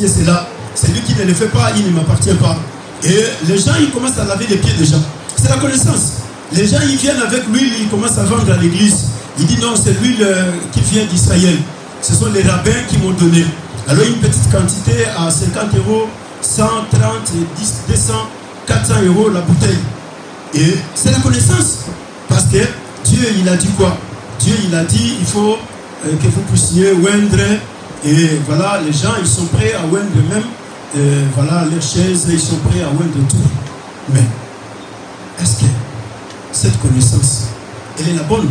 ceci et cela. Celui qui ne le fait pas, il ne m'appartient pas. Et les gens, ils commencent à laver les pieds des gens. C'est la connaissance. Les gens, ils viennent avec l'huile, ils commencent à vendre à l'église. Ils disent non, c'est l'huile qui vient d'Israël. Ce sont les rabbins qui m'ont donné. Alors une petite quantité à 50 €, 130, 10, 200, 400 € la bouteille. Et c'est la connaissance. Parce que Dieu, il a dit quoi? Dieu, il a dit, il faut que vous puissiez oindre. Et voilà, les gens, ils sont prêts à oindre même. Voilà, leurs chaises, ils sont prêts à oindre tout. Mais, est-ce que cette connaissance, elle est la bonne?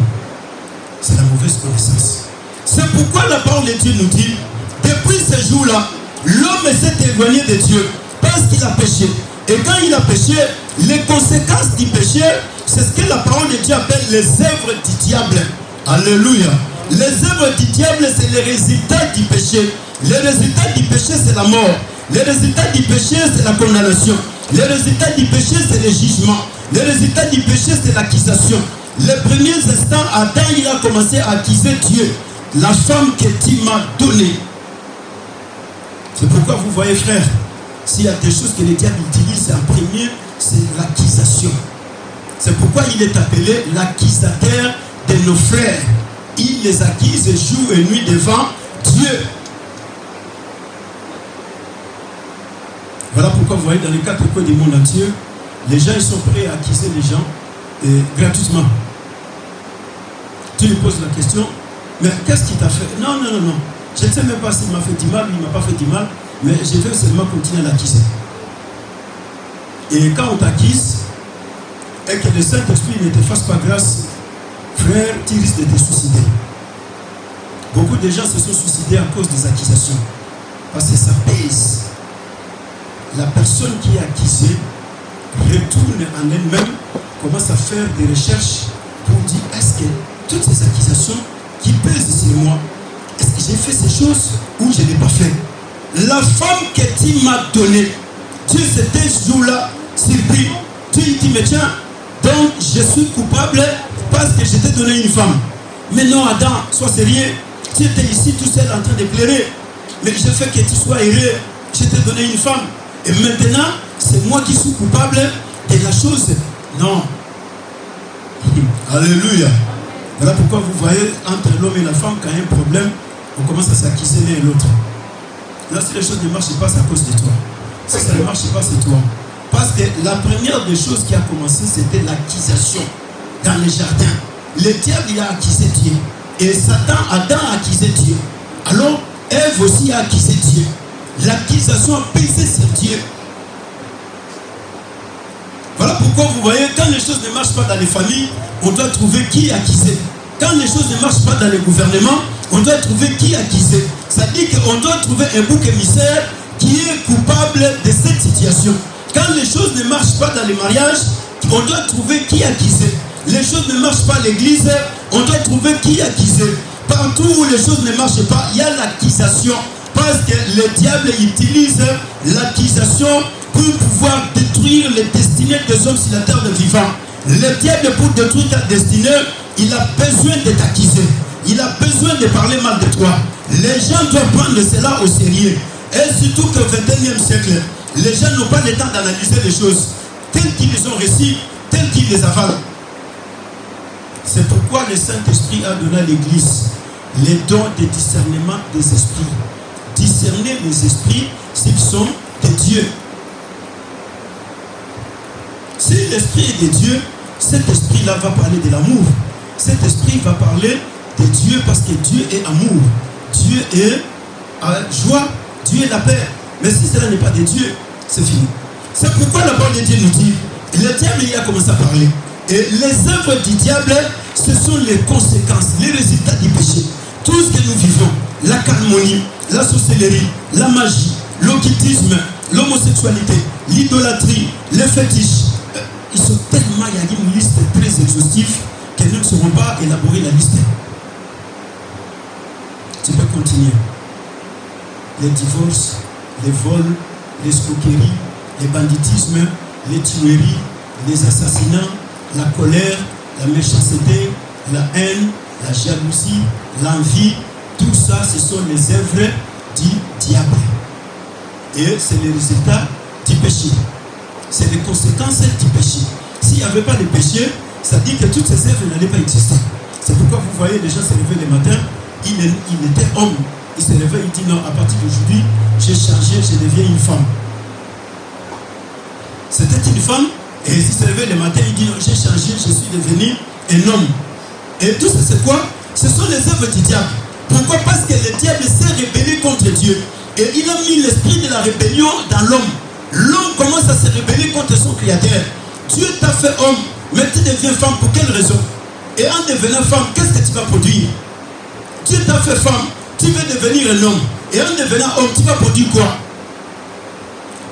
C'est la mauvaise connaissance. C'est pourquoi la parole de Dieu nous dit, depuis ce jour-là, l'homme s'est éloigné de Dieu parce qu'il a péché. Et quand il a péché, les conséquences du péché, c'est ce que la parole de Dieu appelle les œuvres du diable. Alléluia. Les œuvres du diable, c'est les résultats du péché. Les résultats du péché, c'est la mort. Les résultats du péché, c'est la condamnation. Les résultats du péché, c'est le jugement. Les résultats du péché, c'est l'accusation. Les premiers instants, Adam, il a commencé à accuser Dieu. La femme que tu m'as donnée. C'est pourquoi vous voyez, frère, s'il y a des choses que le diable utilise en premier, c'est l'accusation. C'est pourquoi il est appelé l'accusateur de nos frères. Il les accuse jour et nuit devant Dieu. Voilà pourquoi vous voyez dans les 4 coins du monde entier, les gens ils sont prêts à accuser les gens gratuitement. Tu lui poses la question, mais qu'est-ce qu'il t'a fait? Non. Je ne sais même pas s'il m'a fait du mal ou il ne m'a pas fait du mal, mais je veux seulement continuer à l'accuser. Et quand on t'accuse, et que le Saint-Esprit ne te fasse pas grâce, frère, tu risques de te suicider. Beaucoup de gens se sont suicidés à cause des accusations. Parce que ça pèse. La personne qui est accusée retourne en elle-même, commence à faire des recherches pour dire, est-ce que toutes ces accusations qui pèsent sur moi, est-ce que j'ai fait ces choses ou je ne l'ai pas fait? La femme que tu m'as donnée, Dieu s'était ce jour-là surpris. Dieu dit, mais tiens, donc je suis coupable parce que je t'ai donné une femme. Mais non, Adam, sois sérieux. Tu étais ici tout seul en train de pleurer. Mais je fais que tu sois heureux. Je t'ai donné une femme. Et maintenant, c'est moi qui suis coupable de la chose. Non. Alléluia. Voilà pourquoi vous voyez, entre l'homme et la femme, quand il y a un problème, on commence à s'accuser l'un et l'autre. Là, si les choses ne marchent pas, c'est à cause de toi. Si ça ne marche pas, c'est toi. Parce que la première des choses qui a commencé, c'était l'accusation dans le jardin. Le diable, il a accusé Dieu. Et Adam a accusé Dieu. Alors, Ève aussi a accusé Dieu. L'accusation a pesé sur Dieu. Voilà pourquoi vous voyez, quand les choses ne marchent pas dans les familles, on doit trouver qui accuser. Quand les choses ne marchent pas dans le gouvernement, on doit trouver qui accuser. Ça dit qu'on doit trouver un bouc émissaire qui est coupable de cette situation. Quand les choses ne marchent pas dans les mariages, on doit trouver qui accuser. Les choses ne marchent pas à l'église, on doit trouver qui accuser. Partout où les choses ne marchent pas, il y a l'accusation. Parce que le diable utilise l'accusation pour pouvoir détruire les destinées des hommes sur la terre de vivants. Le diable, pour détruire ta destinée, il a besoin de t'accuser. Il a besoin de parler mal de toi. Les gens doivent prendre cela au sérieux. Et surtout qu'au XXIe siècle, les gens n'ont pas le temps d'analyser les choses telles qu'ils les ont reçues, telles qu'ils les avalent. C'est pourquoi le Saint-Esprit a donné à l'Église les dons de discernement des esprits. Discerner les esprits, s'ils sont de Dieu. Si l'esprit est de Dieu, cet esprit-là va parler de l'amour. Cet esprit va parler de Dieu parce que Dieu est amour. Dieu est joie. Dieu est la paix. Mais si cela n'est pas de Dieu, c'est fini. C'est pourquoi la parole de Dieu nous dit, le diable il a commencé à parler. Et les œuvres du diable, ce sont les conséquences, les résultats du péché. Tout ce que nous vivons, la calomnie, la sorcellerie, la magie, l'occultisme, l'homosexualité, l'idolâtrie, les fétiches, ils sont tellement, il y a une liste très exhaustive que nous ne saurons pas élaborer la liste. Tu peux continuer. Les divorces, les vols, les escroqueries, les banditismes, les tueries, les assassinats, la colère, la méchanceté, la haine, la jalousie, l'envie, tout ça, ce sont les œuvres du diable. Et c'est le résultat du péché. C'est les conséquences du péché. S'il n'y avait pas de péché, ça dit que toutes ces œuvres n'allaient pas exister. C'est pourquoi vous voyez les gens se lever le matin, il était homme. Il se levait, il dit non, à partir d'aujourd'hui, j'ai changé, je deviens une femme. C'était une femme, et il se levait le matin, il dit non, j'ai changé, je suis devenu un homme. Et tout ça, c'est quoi? Ce sont les œuvres du diable. Pourquoi? Parce que le diable s'est rébellé contre Dieu. Et il a mis l'esprit de la rébellion dans l'homme. L'homme commence à se rebeller contre son créateur. Dieu t'a fait homme, mais tu deviens femme pour quelle raison? Et en devenant femme, qu'est-ce que tu vas produire? Dieu t'a fait femme, tu veux devenir un homme. Et en devenant homme, tu vas produire quoi?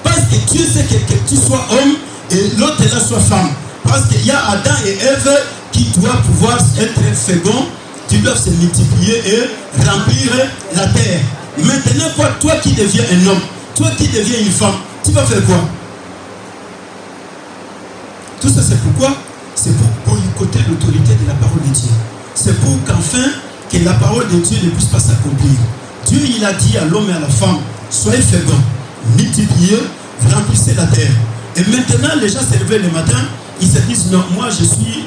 Parce que Dieu sait que tu sois homme et l'autre là soit femme. Parce qu'il y a Adam et Ève qui doivent pouvoir être féconds, qui doivent se multiplier et remplir la terre. Maintenant, quoi, toi qui deviens un homme, toi qui deviens une femme, tu vas faire quoi? Tout ça, c'est pourquoi? C'est pour boycotter l'autorité de la parole de Dieu. C'est pour qu'enfin, que la parole de Dieu ne puisse pas s'accomplir. Dieu, il a dit à l'homme et à la femme, soyez féconds, multipliez, remplissez la terre. Et maintenant, les gens se lèvent le matin, ils se disent, non, moi je suis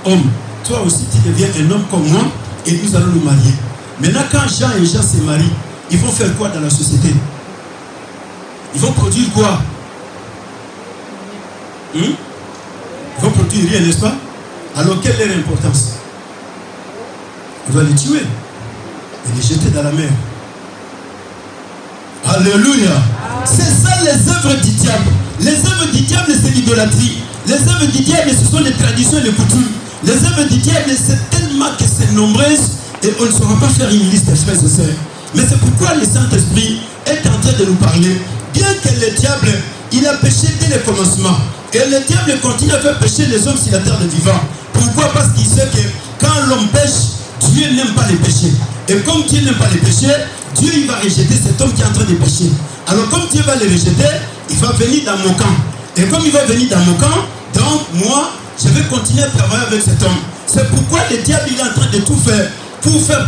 homme. Toi aussi, tu deviens un homme comme moi, et nous allons nous marier. Maintenant, quand Jean et Jean se marient, ils vont faire quoi dans la société? Ils vont produire quoi? Ils vont produire rien, n'est-ce pas? Alors, quelle est leur importance? On doit les tuer et les jeter dans la mer. Alléluia. C'est ça les œuvres du diable. Les œuvres du diable, c'est l'idolâtrie. Les œuvres du diable, ce sont les traditions et les coutumes. Les œuvres du diable, c'est tellement que c'est nombreuses et on ne saura pas faire une liste, frères et sœurs. Mais c'est pourquoi le Saint-Esprit est en train de nous parler. Bien que le diable, il a péché dès le commencement. Et le diable continue à faire pécher les hommes sur la terre des vivants. Pourquoi? Parce qu'il sait que quand l'homme pêche, Dieu n'aime pas les péchés. Et comme Dieu n'aime pas les péchés, Dieu il va rejeter cet homme qui est en train de pécher. Alors comme Dieu va le rejeter, il va venir dans mon camp. Et comme il va venir dans mon camp, donc moi, je vais continuer à travailler avec cet homme. C'est pourquoi le diable il est en train de tout faire pour faire